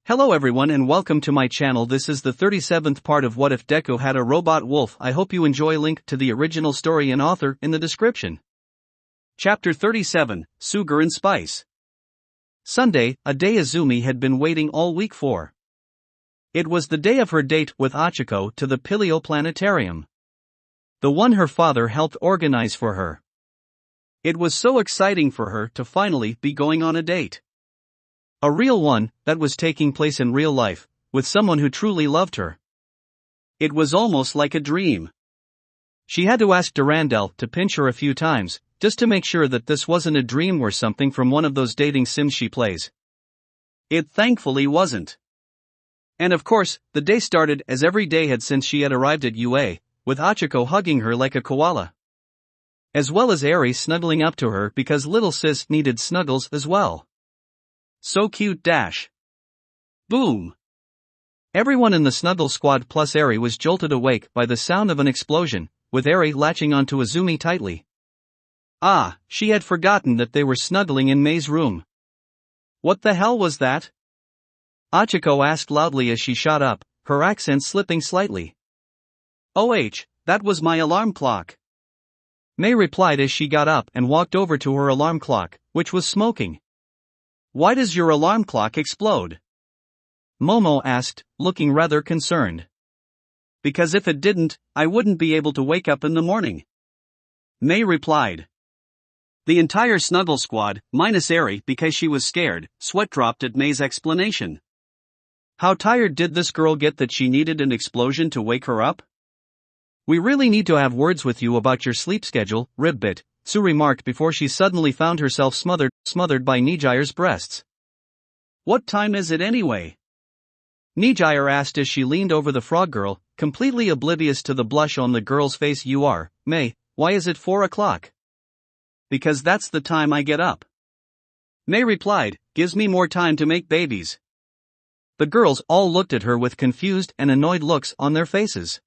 Hello everyone and welcome to my channel. This is the 37th part of What If Deku Had a Robot Wolf. I hope you enjoy. Link to the original story and author in the description. Chapter 37, Sugar and Spice. Sunday, a day Izumi had been waiting all week for. It was the day of her date with Hachiko to the planetarium. The one her father helped organize for her. It was so exciting for her to finally be going on a date. A real one, that was taking place in real life, with someone who truly loved her. It was almost like a dream. She had to ask Durandal to pinch her a few times, just to make sure that this wasn't a dream or something from one of those dating sims she plays. It thankfully wasn't. And of course, the day started as every day had since she had arrived at UA, with Hachiko hugging her like a koala. As well as Eri snuggling up to her because little sis needed snuggles as well. So cute dash. Boom. Everyone in the snuggle squad plus Eri was jolted awake by the sound of an explosion, with Eri latching onto Izumi tightly. Ah, she had forgotten that they were snuggling in Mei's room. What the hell was that? Hachiko asked loudly as she shot up, her accent slipping slightly. That was my alarm clock. Mei replied as she got up and walked over to her alarm clock, which was smoking. Why does your alarm clock explode? Momo asked, looking rather concerned. Because if it didn't, I wouldn't be able to wake up in the morning. Mei replied. The entire snuggle squad, minus Eri because she was scared, sweat dropped at Mei's explanation. How tired did this girl get that she needed an explosion to wake her up? We really need to have words with you about your sleep schedule, Ribbit, Sue remarked before she suddenly found herself smothered by Nijire's breasts. What time is it anyway? Nijire asked as she leaned over the frog girl, completely oblivious to the blush on the girl's face. You are, Mei, why is it 4 o'clock? Because that's the time I get up. Mei replied, gives me more time to make babies. The girls all looked at her with confused and annoyed looks on their faces.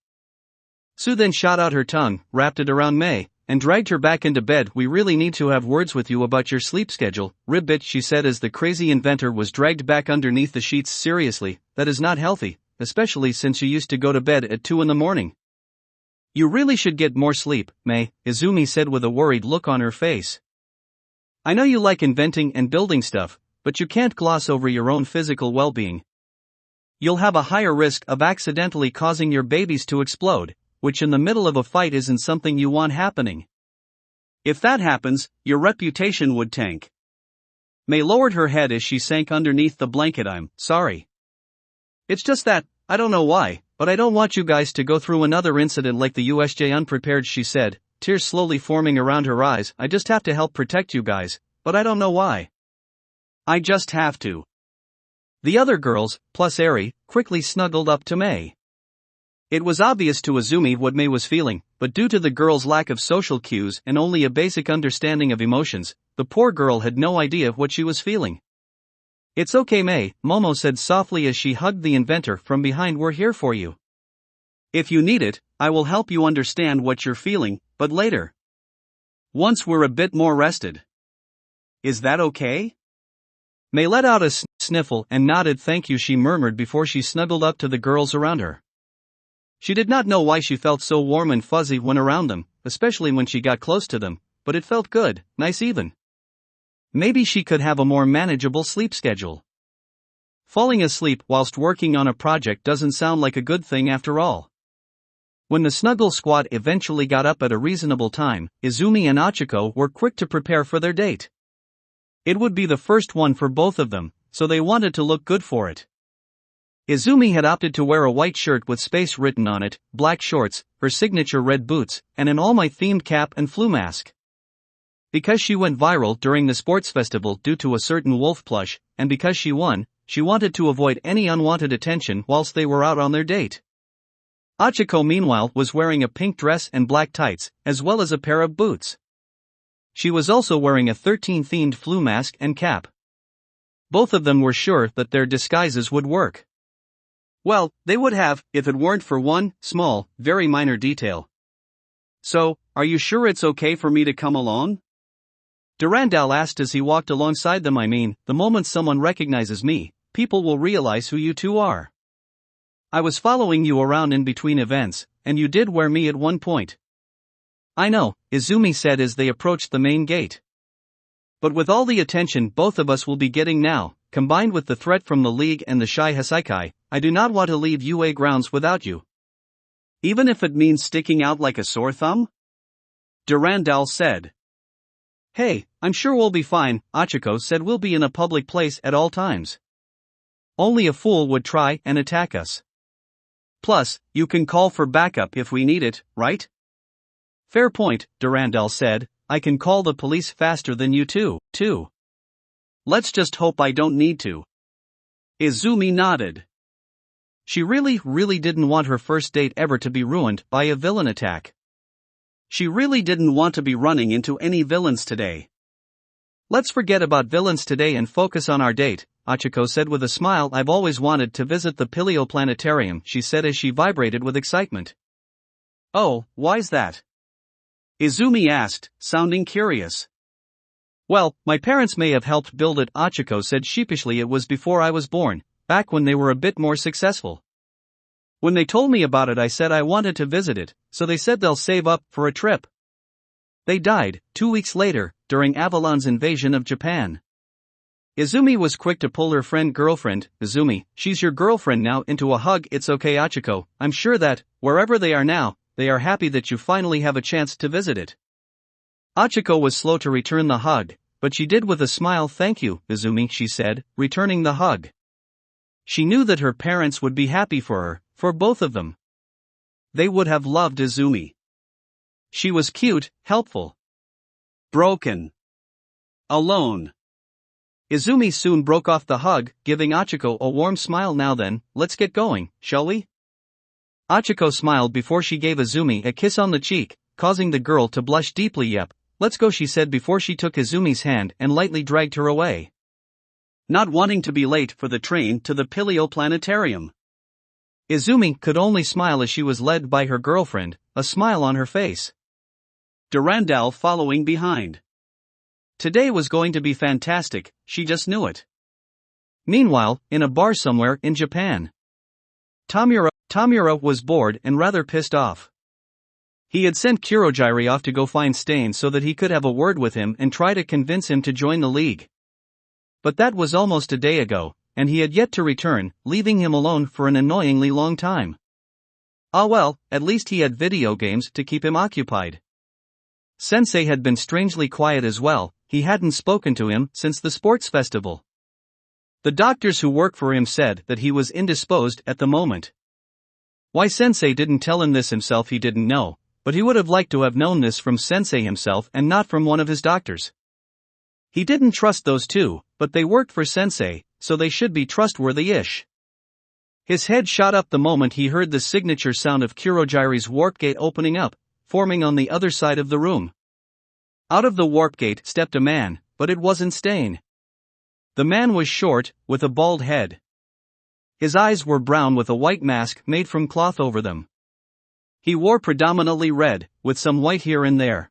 Sue then shot out her tongue, wrapped it around Mei, and dragged her back into bed. We really need to have words with you about your sleep schedule, Ribbit, she said as the crazy inventor was dragged back underneath the sheets. Seriously, that is not healthy, especially since you used to go to bed at 2 in the morning. You really should get more sleep, Mei, Izumi said with a worried look on her face. I know you like inventing and building stuff, but you can't gloss over your own physical well-being. You'll have a higher risk of accidentally causing your babies to explode, which in the middle of a fight isn't something you want happening. If that happens, your reputation would tank. Mei lowered her head as she sank underneath the blanket. I'm sorry. It's just that, I don't know why, but I don't want you guys to go through another incident like the USJ. Unprepared, she said, tears slowly forming around her eyes. I just have to help protect you guys, but I don't know why. I just have to. The other girls, plus Eri, quickly snuggled up to Mei. It was obvious to Izumi what Mei was feeling, but due to the girl's lack of social cues and only a basic understanding of emotions, the poor girl had no idea what she was feeling. It's okay, Mei, Momo said softly as she hugged the inventor from behind. We're here for you. If you need it, I will help you understand what you're feeling, but later. Once we're a bit more rested. Is that okay? Mei let out a sniffle and nodded. Thank you, she murmured before she snuggled up to the girls around her. She did not know why she felt so warm and fuzzy when around them, especially when she got close to them, but it felt good, nice even. Maybe she could have a more manageable sleep schedule. Falling asleep whilst working on a project doesn't sound like a good thing after all. When the snuggle squad eventually got up at a reasonable time, Izumi and Hachiko were quick to prepare for their date. It would be the first one for both of them, so they wanted to look good for it. Izumi had opted to wear a white shirt with space written on it, black shorts, her signature red boots, and an All Might themed cap and flu mask. Because she went viral during the sports festival due to a certain wolf plush, and because she won, she wanted to avoid any unwanted attention whilst they were out on their date. Hachiko meanwhile was wearing a pink dress and black tights, as well as a pair of boots. She was also wearing a 13-themed flu mask and cap. Both of them were sure that their disguises would work. Well, they would have, if it weren't for one, small, very minor detail. So, are you sure it's okay for me to come along? Durandal asked as he walked alongside them. I mean, the moment someone recognizes me, people will realize who you two are. I was following you around in between events, and you did wear me at one point. I know, Izumi said as they approached the main gate. But with all the attention both of us will be getting now, combined with the threat from the League and the Shy Hasaikai, I do not want to leave UA grounds without you. Even if it means sticking out like a sore thumb? Durandal said. Hey, I'm sure we'll be fine, Achiko said. We'll be in a public place at all times. Only a fool would try and attack us. Plus, you can call for backup if we need it, right? Fair point, Durandal said. I can call the police faster than you too. Let's just hope I don't need to. Izumi nodded. She really didn't want her first date ever to be ruined by a villain attack. She really didn't want to be running into any villains today. Let's forget about villains today and focus on our date, Achiko said with a smile. I've always wanted to visit the planetarium, she said as she vibrated with excitement. Oh, why's that? Izumi asked, sounding curious. Well, my parents may have helped build it, Achiko said sheepishly. It was before I was born, back when they were a bit more successful. When they told me about it I said I wanted to visit it, so they said they'll save up for a trip. They died 2 weeks later, during Avalon's invasion of Japan. Izumi was quick to pull her girlfriend, Izumi, she's your girlfriend now, into a hug. It's okay, Achiko, I'm sure that, wherever they are now, they are happy that you finally have a chance to visit it. Achiko was slow to return the hug, but she did with a smile. Thank you, Izumi, she said, returning the hug. She knew that her parents would be happy for her, for both of them. They would have loved Izumi. She was cute, helpful. Broken. Alone. Izumi soon broke off the hug, giving Achiko a warm smile. Now then, let's get going, shall we? Achiko smiled before she gave Izumi a kiss on the cheek, causing the girl to blush deeply. Yep, let's go, she said before she took Izumi's hand and lightly dragged her away. Not wanting to be late for the train to the planetarium. Izumi could only smile as she was led by her girlfriend, a smile on her face. Durandal following behind. Today was going to be fantastic, she just knew it. Meanwhile, in a bar somewhere in Japan. Tamura was bored and rather pissed off. He had sent Kurogiri off to go find Stain so that he could have a word with him and try to convince him to join the League. But that was almost a day ago, and he had yet to return, leaving him alone for an annoyingly long time. Ah well, at least he had video games to keep him occupied. Sensei had been strangely quiet as well. He hadn't spoken to him since the sports festival. The doctors who work for him said that he was indisposed at the moment. Why Sensei didn't tell him this himself he didn't know, but he would have liked to have known this from Sensei himself and not from one of his doctors. He didn't trust those two, but they worked for Sensei, so they should be trustworthy-ish. His head shot up the moment he heard the signature sound of Kurogiri's warp gate opening up, forming on the other side of the room. Out of the warp gate stepped a man, but it wasn't Stain. The man was short, with a bald head. His eyes were brown with a white mask made from cloth over them. He wore predominantly red, with some white here and there.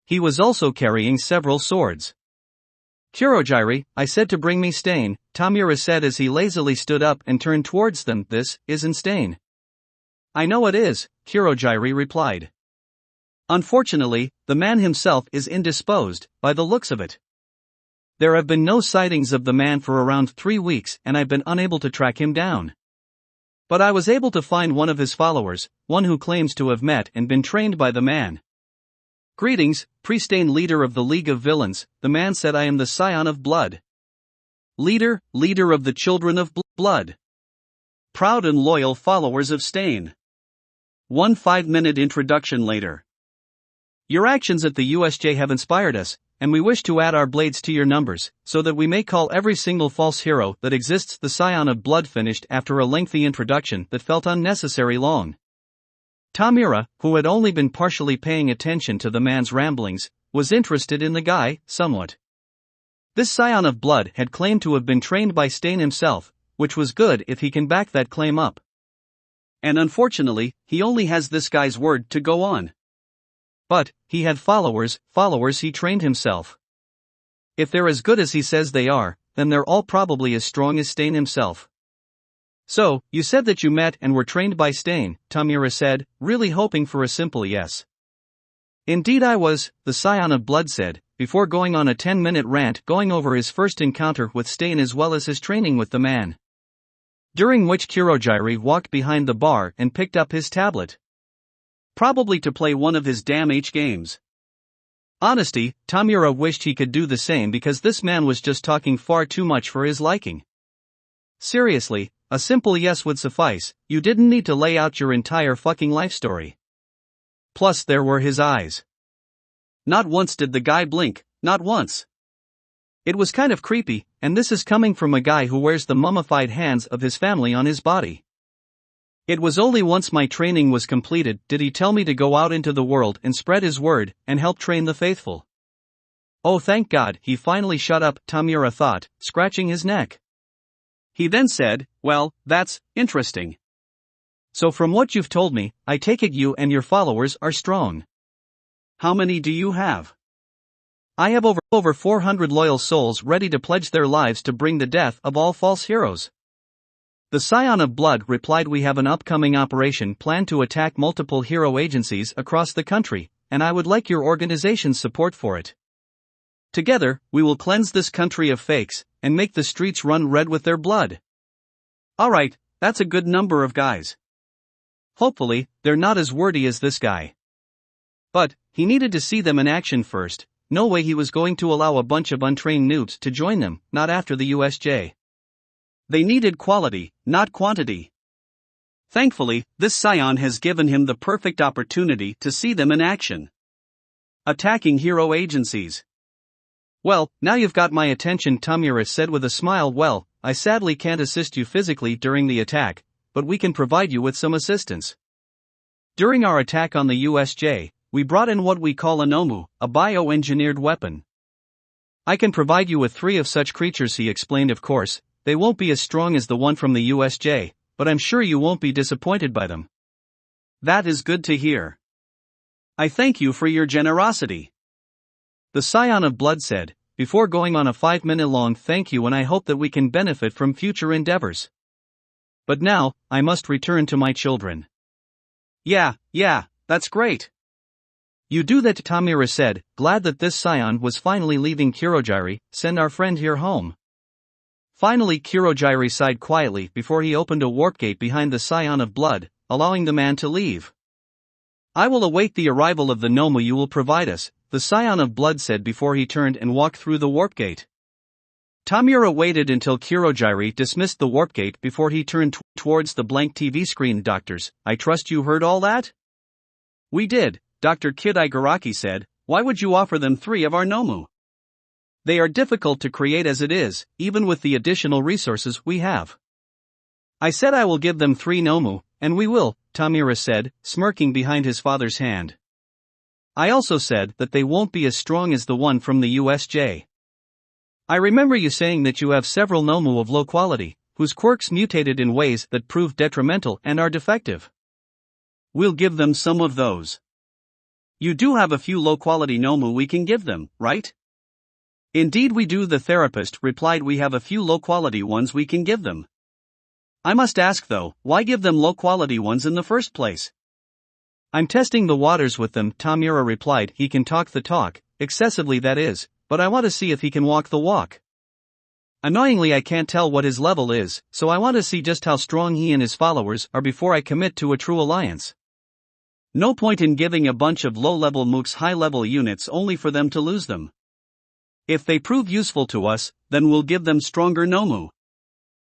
He was also carrying several swords. Kurogiri, I said to bring me Stain, Tamura said as he lazily stood up and turned towards them. This isn't Stain. I know it is, Kurogiri replied. Unfortunately, the man himself is indisposed, by the looks of it. There have been no sightings of the man for around 3 weeks and I've been unable to track him down. But I was able to find one of his followers, one who claims to have met and been trained by the man. Greetings, Pre-Stain, leader of the League of Villains, the man said. I am the Scion of Blood. Leader of the Children of Blood. Proud and loyal followers of Stain. 1 5-minute introduction later. Your actions at the USJ have inspired us, and we wish to add our blades to your numbers, so that we may call every single false hero that exists the Scion of Blood. Finished after a lengthy introduction that felt unnecessary long. Tamura, who had only been partially paying attention to the man's ramblings, was interested in the guy, somewhat. This Scion of Blood had claimed to have been trained by Stain himself, which was good if he can back that claim up. And unfortunately, he only has this guy's word to go on. But, he had followers he trained himself. If they're as good as he says they are, then they're all probably as strong as Stain himself. So, you said that you met and were trained by Stain, Tamura said, really hoping for a simple yes. Indeed I was, the Scion of Blood said, before going on a 10-minute rant going over his first encounter with Stain as well as his training with the man. During which Kurogiri walked behind the bar and picked up his tablet. Probably to play one of his damn games. Honesty, Tamura wished he could do the same because this man was just talking far too much for his liking. Seriously, a simple yes would suffice, you didn't need to lay out your entire fucking life story. Plus there were his eyes. Not once did the guy blink, not once. It was kind of creepy, and this is coming from a guy who wears the mummified hands of his family on his body. It was only once my training was completed did he tell me to go out into the world and spread his word and help train the faithful. Oh thank God, he finally shut up, Tamura thought, scratching his neck. He then said, well, that's interesting. So from what you've told me, I take it you and your followers are strong. How many do you have? I have over 400 loyal souls ready to pledge their lives to bring the death of all false heroes. The Scion of Blood replied, we have an upcoming operation planned to attack multiple hero agencies across the country, and I would like your organization's support for it. Together, we will cleanse this country of fakes, and make the streets run red with their blood. Alright, that's a good number of guys. Hopefully, they're not as wordy as this guy. But, he needed to see them in action first. No way he was going to allow a bunch of untrained noobs to join them, not after the USJ. They needed quality, not quantity. Thankfully, this Scion has given him the perfect opportunity to see them in action. Attacking hero agencies. Well, now you've got my attention, Tamura said with a smile. Well, I sadly can't assist you physically during the attack, but we can provide you with some assistance. During our attack on the USJ, we brought in what we call a Nomu, a bioengineered weapon. I can provide you with 3 of such creatures, he explained. Of course, they won't be as strong as the one from the USJ, but I'm sure you won't be disappointed by them. That is good to hear. I thank you for your generosity. The Scion of Blood said, before going on a 5-minute long thank you, and I hope that we can benefit from future endeavors. But now, I must return to my children. Yeah, that's great. You do that, Tamura said, glad that this Scion was finally leaving. Kurogiri, send our friend here home. Finally, Kurogiri sighed quietly before he opened a warp gate behind the Scion of Blood, allowing the man to leave. I will await the arrival of the Nomu you will provide us, the Scion of Blood said before he turned and walked through the warp gate. Tamura waited until Kurogiri dismissed the warp gate before he turned towards the blank TV screen. Doctors, I trust you heard all that? We did, Dr. Kid Igaraki said. Why would you offer them 3 of our Nomu? They are difficult to create as it is, even with the additional resources we have. I said I will give them 3 Nomu, and we will, Tamura said, smirking behind his father's hand. I also said that they won't be as strong as the one from the USJ. I remember you saying that you have several Nomu of low quality, whose quirks mutated in ways that prove detrimental and are defective. We'll give them some of those. You do have a few low-quality Nomu we can give them, right? Indeed we do, the therapist replied. We have a few low-quality ones we can give them. I must ask though, why give them low-quality ones in the first place? I'm testing the waters with them, Tamura replied. He can talk the talk, excessively that is, but I want to see if he can walk the walk. Annoyingly I can't tell what his level is, so I want to see just how strong he and his followers are before I commit to a true alliance. No point in giving a bunch of low-level mooks high-level units only for them to lose them. If they prove useful to us, then we'll give them stronger Nomu.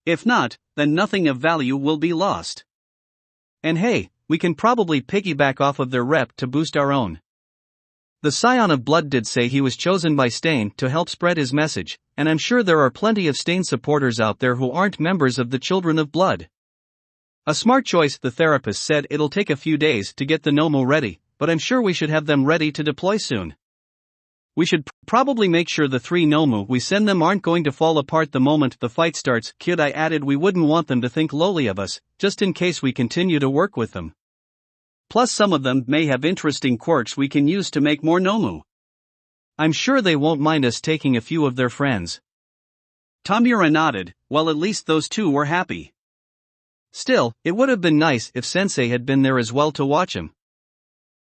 If not, then nothing of value will be lost. And hey, we can probably piggyback off of their rep to boost our own. The Scion of Blood did say he was chosen by Stain to help spread his message, and I'm sure there are plenty of Stain supporters out there who aren't members of the Children of Blood. A smart choice, the therapist said. It'll take a few days to get the Nomu ready, but I'm sure we should have them ready to deploy soon. We should probably make sure the 3 Nomu we send them aren't going to fall apart the moment the fight starts. Kid, I added, we wouldn't want them to think lowly of us, just in case we continue to work with them. Plus some of them may have interesting quirks we can use to make more Nomu. I'm sure they won't mind us taking a few of their friends. Tamura nodded. Well, at least those two were happy. Still, it would have been nice if Sensei had been there as well to watch him.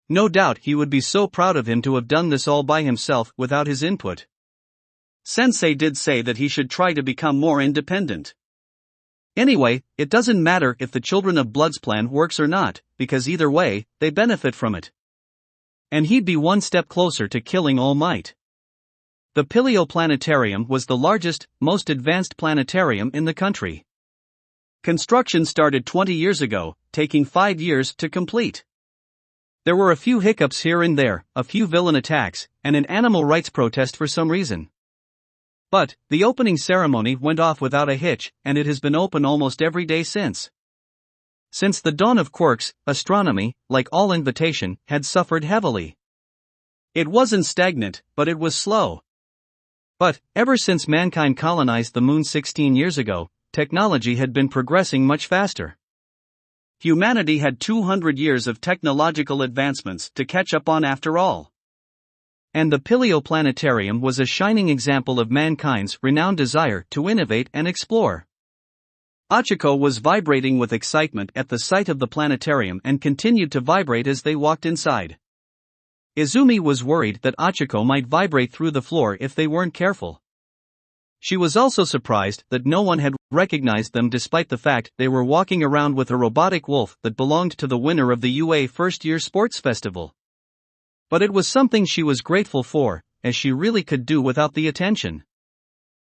No doubt he would be so proud of him to have done this all by himself without his input. Sensei did say that he should try to become more independent. Anyway, it doesn't matter if the Children of Blood's plan works or not, because either way, they benefit from it. And he'd be one step closer to killing All Might. The Planetarium was the largest, most advanced planetarium in the country. Construction started 20 years ago, taking 5 years to complete. There were a few hiccups here and there, a few villain attacks, and an animal rights protest for some reason. But, the opening ceremony went off without a hitch, and it has been open almost every day since. Since the dawn of quirks, astronomy, like all invitation, had suffered heavily. It wasn't stagnant, but it was slow. But, ever since mankind colonized the moon 16 years ago, technology had been progressing much faster. Humanity had 200 years of technological advancements to catch up on after all. And the Planetarium was a shining example of mankind's renowned desire to innovate and explore. Achiko was vibrating with excitement at the sight of the planetarium and continued to vibrate as they walked inside. Izumi was worried that Achiko might vibrate through the floor if they weren't careful. She was also surprised that no one had recognized them despite the fact they were walking around with a robotic wolf that belonged to the winner of the UA first-year sports festival. But it was something she was grateful for, as she really could do without the attention.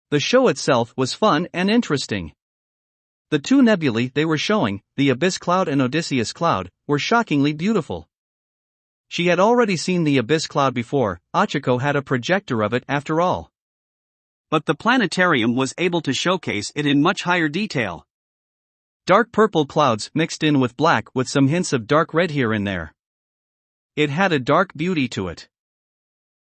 The show itself was fun and interesting. The two nebulae they were showing, the Abyss Cloud and Odysseus Cloud, were shockingly beautiful. She had already seen the Abyss Cloud before. Achiko had a projector of it after all. But the planetarium was able to showcase it in much higher detail. Dark purple clouds mixed in with black with some hints of dark red here and there. It had a dark beauty to it.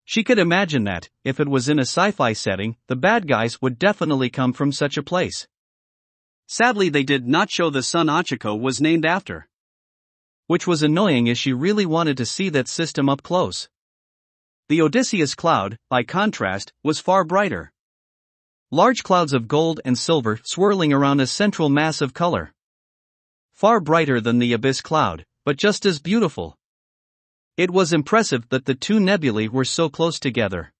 She could imagine that, if it was in a sci-fi setting, the bad guys would definitely come from such a place. Sadly, they did not show the sun Achiko was named after. Which was annoying as she really wanted to see that system up close. The Odysseus Cloud, by contrast, was far brighter. Large clouds of gold and silver swirling around a central mass of color. Far brighter than the Abyss Cloud, but just as beautiful. It was impressive that the two nebulae were so close together.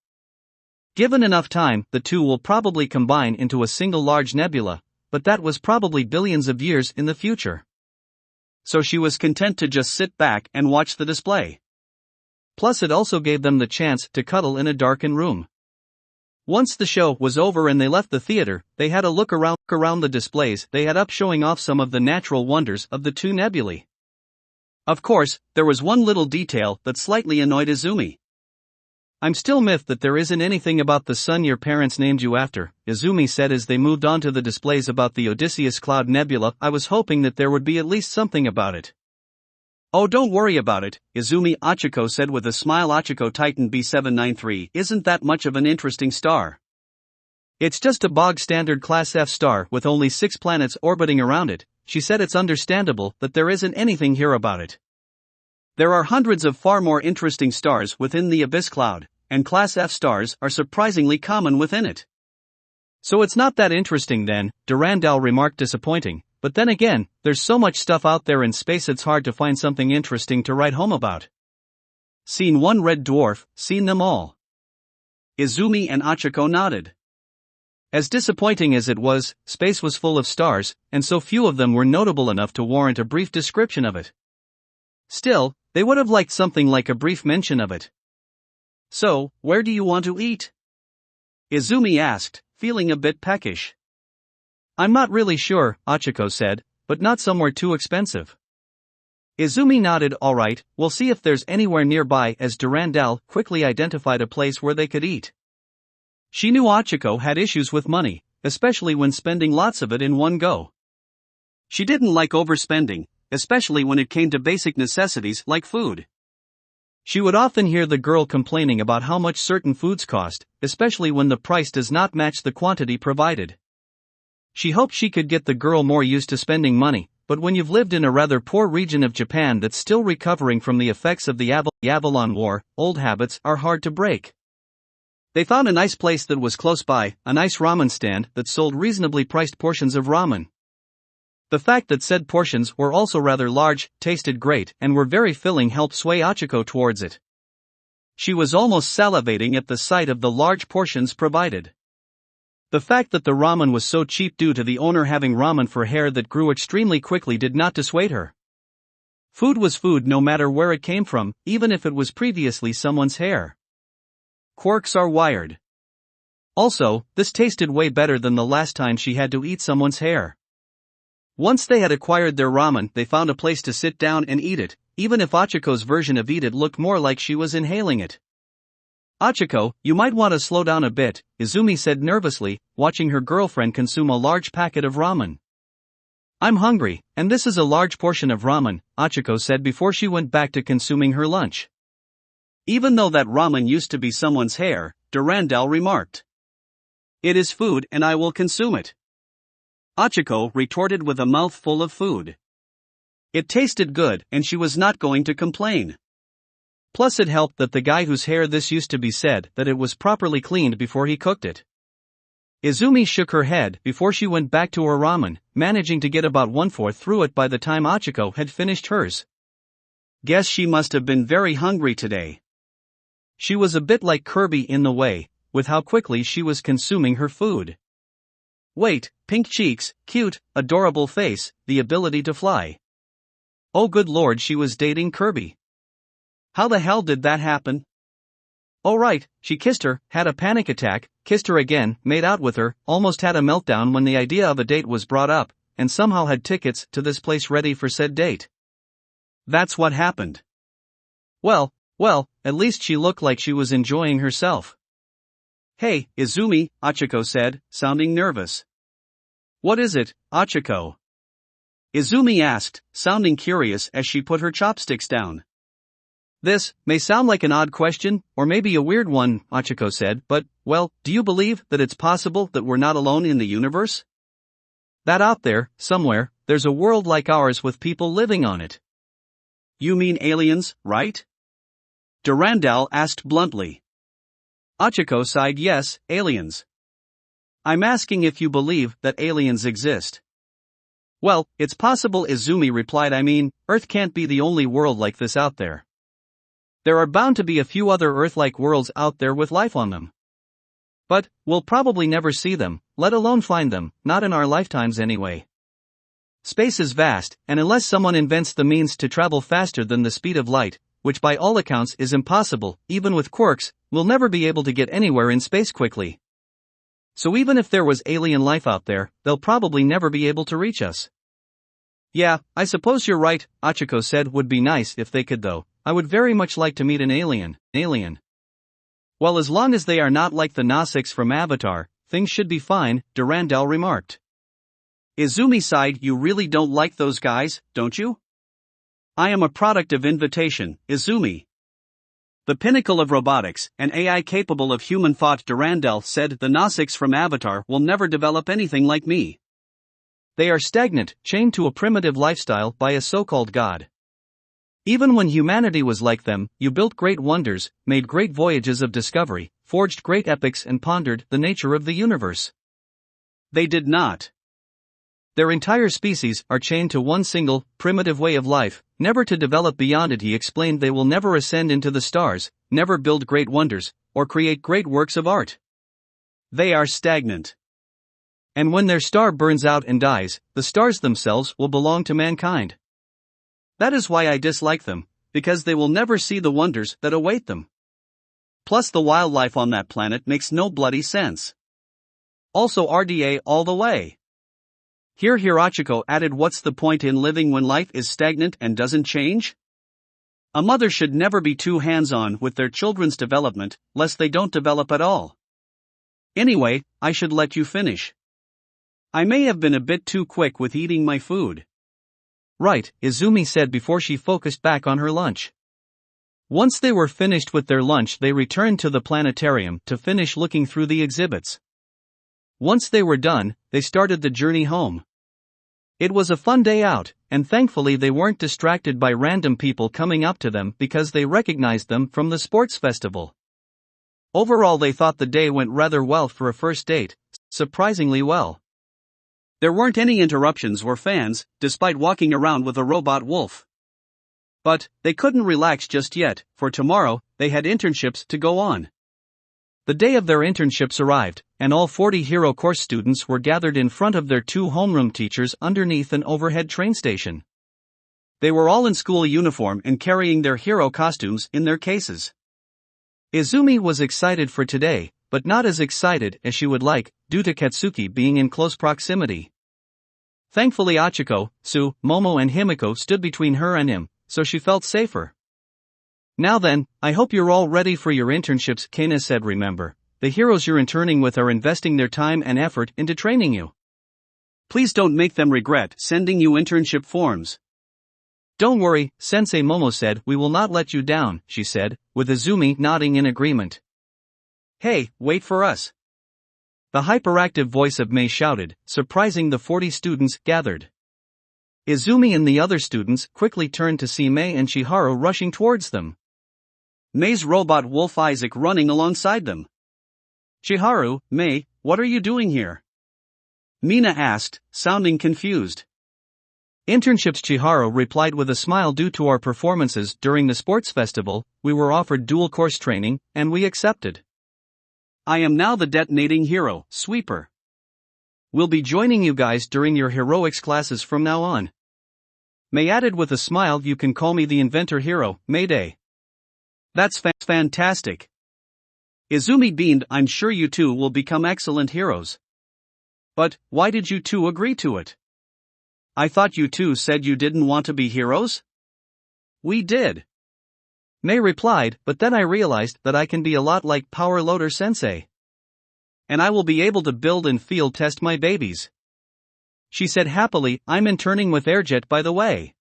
Given enough time, the two will probably combine into a single large nebula, but that was probably billions of years in the future. So she was content to just sit back and watch the display. Plus, it also gave them the chance to cuddle in a darkened room. Once the show was over and they left the theater, they had a look around the displays they had up, showing off some of the natural wonders of the two nebulae. Of course, there was one little detail that slightly annoyed Izumi. "I'm still miffed that there isn't anything about the sun your parents named you after," Izumi said as they moved on to the displays about the Odysseus Cloud Nebula. "I was hoping that there would be at least something about it." "Oh, don't worry about it," Izumi Achiko said with a smile. "Achiko Titan B793 isn't that much of an interesting star. It's just a bog-standard Class F star with only 6 planets orbiting around it." She said it's understandable that there isn't anything here about it. There are hundreds of far more interesting stars within the Abyss Cloud, and Class F stars are surprisingly common within it. "So it's not that interesting then," Durandal remarked, disappointing. "But then again, there's so much stuff out there in space it's hard to find something interesting to write home about." "Seen one red dwarf, seen them all." Izumi and Achiko nodded. As disappointing as it was, space was full of stars, and so few of them were notable enough to warrant a brief description of it. Still, they would have liked something like a brief mention of it. "So, where do you want to eat?" Izumi asked, feeling a bit peckish. "I'm not really sure," Achiko said, "but not somewhere too expensive." Izumi nodded. "All right, we'll see if there's anywhere nearby," as Durandal quickly identified a place where they could eat. She knew Achiko had issues with money, especially when spending lots of it in one go. She didn't like overspending, especially when it came to basic necessities like food. She would often hear the girl complaining about how much certain foods cost, especially when the price does not match the quantity provided. She hoped she could get the girl more used to spending money, but when you've lived in a rather poor region of Japan that's still recovering from the effects of the Avalon War, old habits are hard to break. They found a nice place that was close by, a nice ramen stand that sold reasonably priced portions of ramen. The fact that said portions were also rather large, tasted great, and were very filling helped sway Achiko towards it. She was almost salivating at the sight of the large portions provided. The fact that the ramen was so cheap due to the owner having ramen for hair that grew extremely quickly did not dissuade her. Food was food no matter where it came from, even if it was previously someone's hair. Quirks are wired. Also, this tasted way better than the last time she had to eat someone's hair. Once they had acquired their ramen, they found a place to sit down and eat it, even if Achiko's version of eat it looked more like she was inhaling it. Achiko, you might want to slow down a bit, Izumi said nervously, watching her girlfriend consume a large packet of ramen. I'm hungry, and this is a large portion of ramen, Achiko said before she went back to consuming her lunch. Even though that ramen used to be someone's hair, Durandal remarked. It is food and I will consume it. Achiko retorted with a mouthful of food. It tasted good and she was not going to complain. Plus it helped that the guy whose hair this used to be said that it was properly cleaned before he cooked it. Izumi shook her head before she went back to her ramen, managing to get about 1/4 through it by the time Achiko had finished hers. Guess she must have been very hungry today. She was a bit like Kirby in the way, with how quickly she was consuming her food. Wait, pink cheeks, cute, adorable face, the ability to fly. Oh good lord, she was dating Kirby. How the hell did that happen? Oh right, she kissed her, had a panic attack, kissed her again, made out with her, almost had a meltdown when the idea of a date was brought up, and somehow had tickets to this place ready for said date. That's what happened. Well, at least she looked like she was enjoying herself. Hey, Izumi, Achiko said, sounding nervous. What is it, Achiko? Izumi asked, sounding curious as she put her chopsticks down. This may sound like an odd question, or maybe a weird one, Achiko said, but, well, do you believe that it's possible that we're not alone in the universe? That out there, somewhere, there's a world like ours with people living on it. You mean aliens, right? Durandal asked bluntly. Achiko sighed yes, aliens. I'm asking if you believe that aliens exist. Well, it's possible, Izumi replied. I mean, Earth can't be the only world like this out there. There are bound to be a few other Earth-like worlds out there with life on them. But, we'll probably never see them, let alone find them, not in our lifetimes anyway. Space is vast, and unless someone invents the means to travel faster than the speed of light, which by all accounts is impossible, even with quirks, we'll never be able to get anywhere in space quickly. So even if there was alien life out there, they'll probably never be able to reach us. Yeah, I suppose you're right, Achiko said. Would be nice if they could though. I would very much like to meet an alien. Well, as long as they are not like the Nausicaa from Avatar, things should be fine, Durandal remarked. Izumi sighed. You really don't like those guys, don't you? I am a product of invitation, Izumi. The pinnacle of robotics, an AI capable of human thought. Durandal said. The Nausicaa from Avatar will never develop anything like me. They are stagnant, chained to a primitive lifestyle by a so-called god. Even when humanity was like them, you built great wonders, made great voyages of discovery, forged great epics and pondered the nature of the universe. They did not. Their entire species are chained to one single, primitive way of life, never to develop beyond it. He explained. They will never ascend into the stars, never build great wonders, or create great works of art. They are stagnant. And when their star burns out and dies, the stars themselves will belong to mankind. That is why I dislike them, because they will never see the wonders that await them. Plus the wildlife on that planet makes no bloody sense. Also RDA all the way. Here Achiko added. What's the point in living when life is stagnant and doesn't change? A mother should never be too hands-on with their children's development, lest they don't develop at all. Anyway, I should let you finish. I may have been a bit too quick with eating my food. Right, Izumi said before she focused back on her lunch. Once they were finished with their lunch, they returned to the planetarium to finish looking through the exhibits. Once they were done, they started the journey home. It was a fun day out, and thankfully they weren't distracted by random people coming up to them because they recognized them from the sports festival. Overall they thought the day went rather well for a first date, surprisingly well. There weren't any interruptions or fans, despite walking around with a robot wolf. But, they couldn't relax just yet, for tomorrow, they had internships to go on. The day of their internships arrived, and all 40 Hero course students were gathered in front of their 2 homeroom teachers underneath an overhead train station. They were all in school uniform and carrying their hero costumes in their cases. Izumi was excited for today, but not as excited as she would like, due to Katsuki being in close proximity. Thankfully Achiko, Su, Momo and Himiko stood between her and him, so she felt safer. Now then, I hope you're all ready for your internships, Kana said. Remember, the heroes you're interning with are investing their time and effort into training you. Please don't make them regret sending you internship forms. Don't worry, Sensei, Momo said. We will not let you down, she said, with Izumi nodding in agreement. Hey, wait for us. The hyperactive voice of Mei shouted, surprising the 40 students gathered. Izumi and the other students quickly turned to see Mei and Chiharu rushing towards them. Mei's robot wolf Isaac running alongside them. Chiharu, Mei, what are you doing here? Mina asked, sounding confused. Internships, Chiharu replied with a smile. Due to our performances during the sports festival, we were offered dual course training, and we accepted. I am now the detonating hero, Sweeper. We'll be joining you guys during your heroics classes from now on. Mei added with a smile. You can call me the inventor hero, Mayday. That's fantastic. Izumi beamed. I'm sure you two will become excellent heroes. But, why did you two agree to it? I thought you two said you didn't want to be heroes? We did. Mei replied, but then I realized that I can be a lot like Power Loader Sensei. And I will be able to build and field test my babies. She said happily. I'm interning with Airjet, by the way.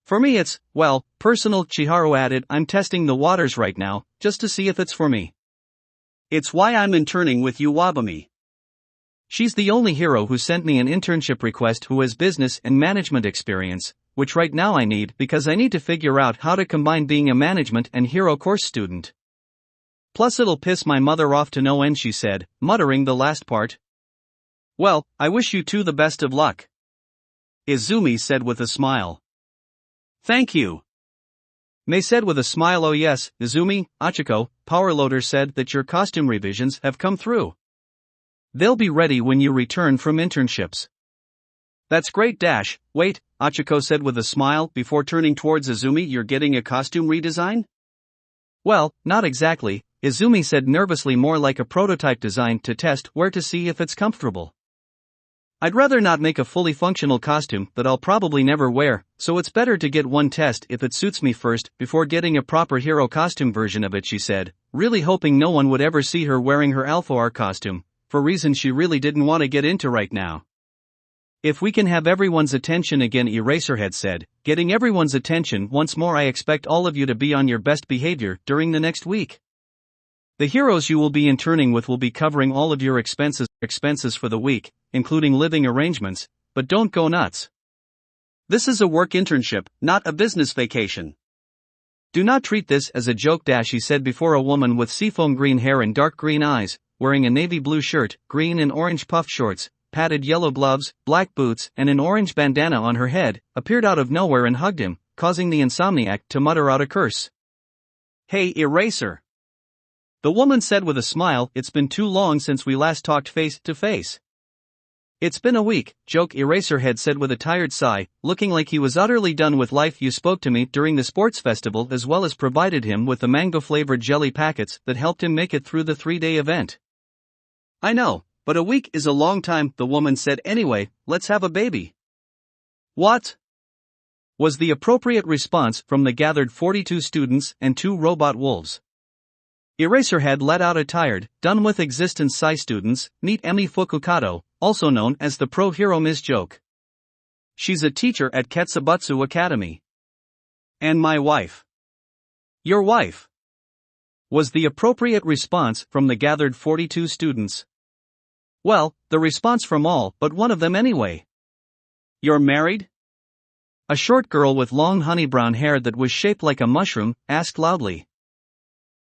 For me it's, well, personal, Chiharu added. I'm testing the waters right now, just to see if it's for me. It's why I'm interning with you, Wabami. She's the only hero who sent me an internship request who has business and management experience, which right now I need because I need to figure out how to combine being a management and hero course student. Plus it'll piss my mother off to no end, she said, muttering the last part. Well, I wish you two the best of luck. Izumi said with a smile. Thank you. Mei said with a smile. Oh yes, Izumi, Achiko, Powerloader said that your costume revisions have come through. They'll be ready when you return from internships. That's great. Wait, Achiko said with a smile before turning towards Izumi. You're getting a costume redesign? Well, not exactly, Izumi said nervously. More like a prototype design to test where to see if it's comfortable. I'd rather not make a fully functional costume that I'll probably never wear, so it's better to get one test if it suits me first before getting a proper hero costume version of it, she said, really hoping no one would ever see her wearing her Alpha R costume, for reasons she really didn't want to get into right now. If we can have everyone's attention again, Eraserhead said, getting everyone's attention once more. I expect all of you to be on your best behavior during the next week. The heroes you will be interning with will be covering all of your expenses for the week, including living arrangements, but don't go nuts. This is a work internship, not a business vacation. Do not treat this as a joke, he said before a woman with seafoam green hair and dark green eyes, wearing a navy blue shirt, green and orange puffed shorts, padded yellow gloves, black boots, and an orange bandana on her head, appeared out of nowhere and hugged him, causing the insomniac to mutter out a curse. Hey, Eraser. The woman said with a smile. It's been too long since we last talked face to face. It's been a week, Eraserhead said with a tired sigh, looking like he was utterly done with life. You spoke to me during the sports festival as well as provided him with the mango-flavored jelly packets that helped him make it through the 3-day event. I know, but a week is a long time, the woman said. Anyway, let's have a baby. What? Was the appropriate response from the gathered 42 students and 2 robot wolves. Eraserhead let out a tired, done with existence sigh. Students, meet Emi Fukukado, also known as the pro hero Ms. Joke. She's a teacher at Ketsubutsu Academy. And my wife. Your wife? Was the appropriate response from the gathered 42 students. Well, the response from all but one of them anyway. You're married? A short girl with long honey brown hair that was shaped like a mushroom asked loudly.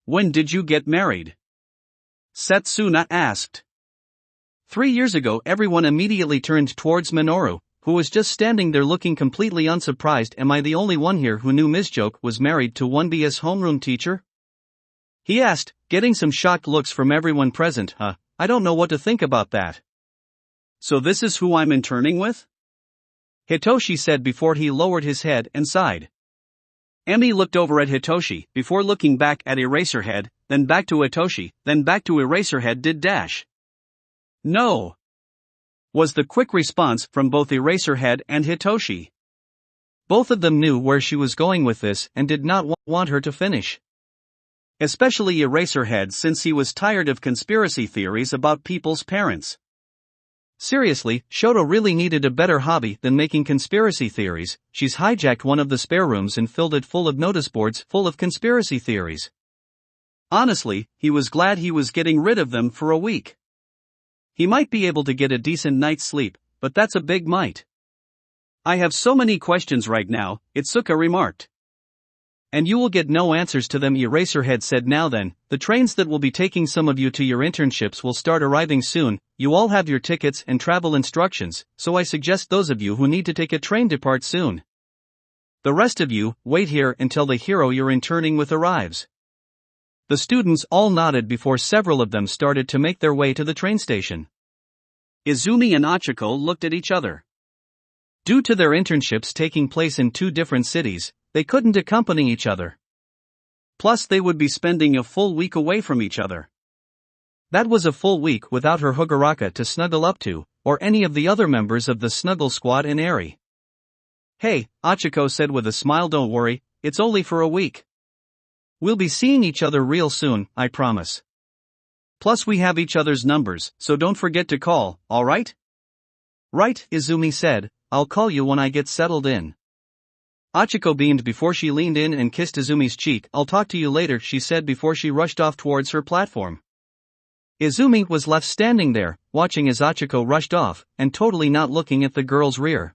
When did you get married? Setsuna asked. 3 years ago everyone immediately turned towards Minoru, who was just standing there looking completely unsurprised. Am I the only one here who knew Ms. Joke was married to 1B's homeroom teacher? He asked, getting some shocked looks from everyone present. I don't know what to think about that. So this is who I'm interning with? Hitoshi said before he lowered his head and sighed. Emi looked over at Hitoshi, before looking back at Eraserhead, then back to Hitoshi, then back to Eraserhead. Did dash. No, was the quick response from both Eraserhead and Hitoshi. Both of them knew where she was going with this and did not want her to finish. Especially Eraserhead, since he was tired of conspiracy theories about people's parents. Seriously, Shoto really needed a better hobby than making conspiracy theories. She's hijacked one of the spare rooms and filled it full of notice boards full of conspiracy theories. Honestly, he was glad he was getting rid of them for a week. He might be able to get a decent night's sleep, but that's a big might. I have so many questions right now, Itsuka remarked. And you will get no answers to them, Eraserhead said. Now then, the trains that will be taking some of you to your internships will start arriving soon. You all have your tickets and travel instructions, so I suggest those of you who need to take a train depart soon. The rest of you, wait here until the hero you're interning with arrives. The students all nodded before several of them started to make their way to the train station. Izumi and Achiko looked at each other. Due to their internships taking place in 2 different cities, they couldn't accompany each other. Plus they would be spending a full week away from each other. That was a full week without her Huguraka to snuggle up to, or any of the other members of the Snuggle Squad in Eri. Hey, Achiko said with a smile, don't worry, it's only for a week. We'll be seeing each other real soon, I promise. Plus we have each other's numbers, so don't forget to call, alright? Right, Izumi said, I'll call you when I get settled in. Achiko beamed before she leaned in and kissed Izumi's cheek. I'll talk to you later, she said before she rushed off towards her platform. Izumi was left standing there, watching as Achiko rushed off, and totally not looking at the girl's rear.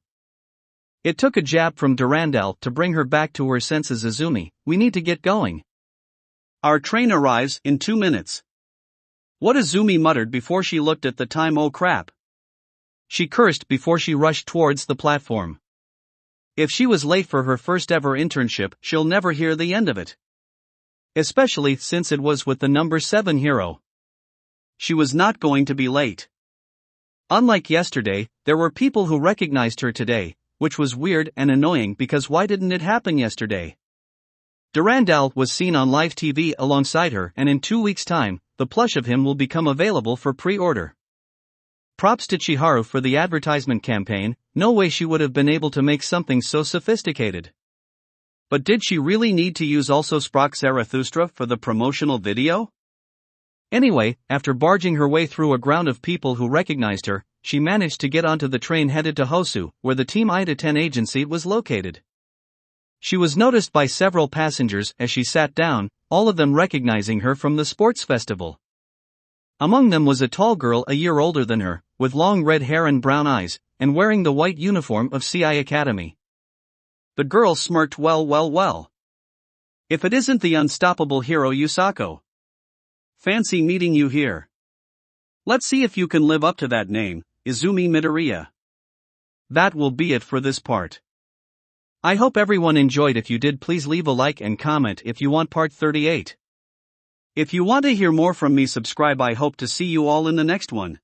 It took a jab from Durandal to bring her back to her senses. Izumi, we need to get going. Our train arrives in 2 minutes. What? Izumi muttered before she looked at the time. Oh crap. She cursed before she rushed towards the platform. If she was late for her first ever internship, she'll never hear the end of it. Especially since it was with the number 7 hero. She was not going to be late. Unlike yesterday, there were people who recognized her today, which was weird and annoying because why didn't it happen yesterday? Durandal was seen on live TV alongside her, and in 2 weeks' time, the plush of him will become available for pre-order. Props to Chiharu for the advertisement campaign. No way she would have been able to make something so sophisticated. But did she really need to use also Sprach Zarathustra for the promotional video? Anyway, after barging her way through a ground of people who recognized her, she managed to get onto the train headed to Hosu, where the Team Ida 10 agency was located. She was noticed by several passengers as she sat down, all of them recognizing her from the sports festival. Among them was a tall girl a year older than her, with long red hair and brown eyes, and wearing the white uniform of CI Academy. The girl smirked. Well. If it isn't the unstoppable hero Yusako. Fancy meeting you here. Let's see if you can live up to that name, Izumi Midoriya. That will be it for this part. I hope everyone enjoyed. If you did, please leave a like and comment if you want part 38. If you want to hear more from me, subscribe. I hope to see you all in the next one.